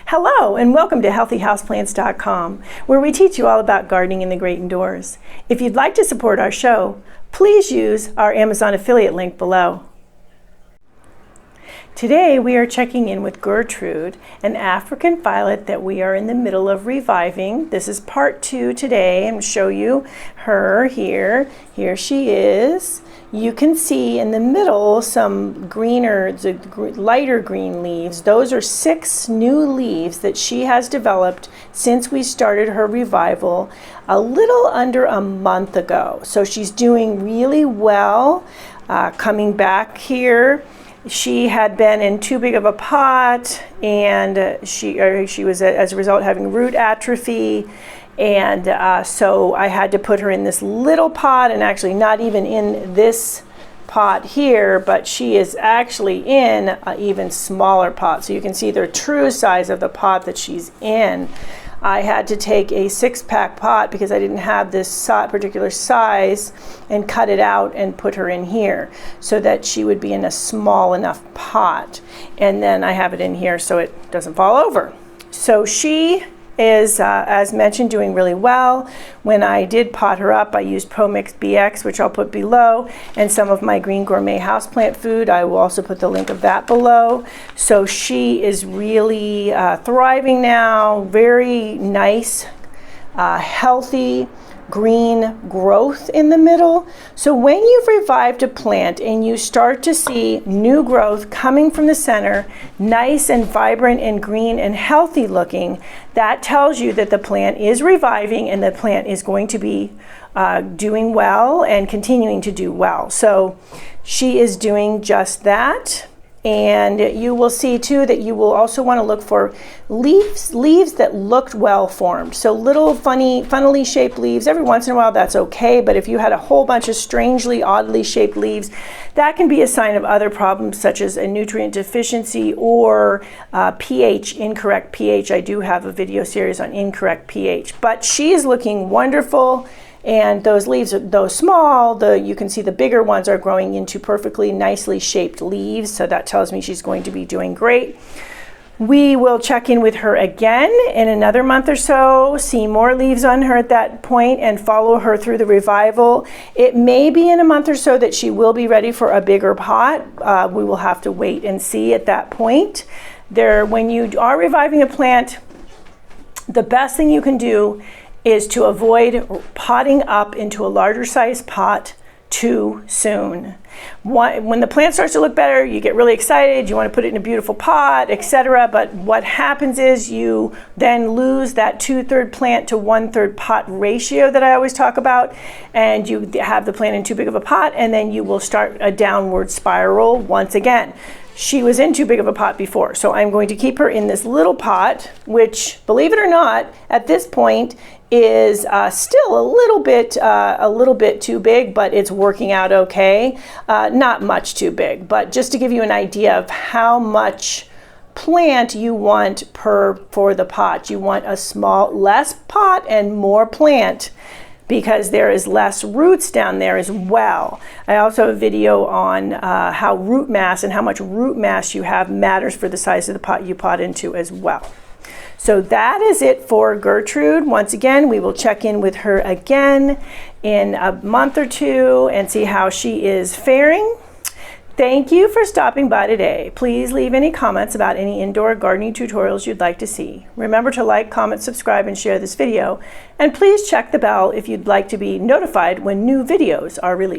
Hello and welcome to healthyhouseplants.com, where we teach you all about gardening in the great indoors. If you'd like to support our show, please use our Amazon affiliate link below. Today we are checking in with Gertrude, an African violet that we are in the middle of reviving. This is part 2 today, and show you her here. Here she is. You can see in the middle some greener, lighter green leaves. Those are 6 new leaves that she has developed since we started her revival a little under a month ago. So she's doing really well. Coming back here, she had been in too big of a pot, and she was as a result having root atrophy. And so I had to put her in this little pot, and actually not even in this pot here, but she is actually in an even smaller pot. So you can see the true size of the pot that she's in. I had to take a 6-pack pot because I didn't have this particular size and cut it out and put her in here so that she would be in a small enough pot. And then I have it in here so it doesn't fall over. So she is, as mentioned, doing really well. When I did pot her up, I used ProMix BX, which I'll put below, and some of my Green Gourmet houseplant food. I will also put the link of that below. So she is really thriving now. Very nice, healthy, green growth in the middle. So when you've revived a plant and you start to see new growth coming from the center, nice and vibrant and green and healthy looking, that tells you that the plant is reviving and the plant is going to be doing well and continuing to do well. So she is doing just that. And you will see too that you will also want to look for leaves that looked well formed. So little funnily shaped leaves, every once in a while that's okay, but if you had a whole bunch of strangely, oddly shaped leaves, that can be a sign of other problems such as a nutrient deficiency or pH, incorrect pH. I do have a video series on incorrect pH, but she is looking wonderful. And those leaves, though small, you can see the bigger ones are growing into perfectly nicely shaped leaves. So that tells me she's going to be doing great. We will check in with her again in another month or so, see more leaves on her at that point, and follow her through the revival. It may be in a month or so that she will be ready for a bigger pot. We will have to wait and see at that point. When you are reviving a plant, the best thing you can do is to avoid potting up into a larger size pot too soon. When the plant starts to look better, you get really excited, you want to put it in a beautiful pot, etc. But what happens is you then lose that 2/3 plant to 1/3 pot ratio that I always talk about, and you have the plant in too big of a pot, and then you will start a downward spiral once again. She was in too big of a pot before, so I'm going to keep her in this little pot, which, believe it or not, at this point is still a little bit too big, but it's working out okay. Not much too big, but just to give you an idea of how much plant you want for the pot. You want less pot and more plant, because there is less roots down there as well. I also have a video on how root mass and how much root mass you have matters for the size of the pot you pot into as well. So that is it for Gertrude. Once again, we will check in with her again in a month or two and see how she is faring. Thank you for stopping by today. Please leave any comments about any indoor gardening tutorials you'd like to see. Remember to like, comment, subscribe, and share this video. And please check the bell if you'd like to be notified when new videos are released.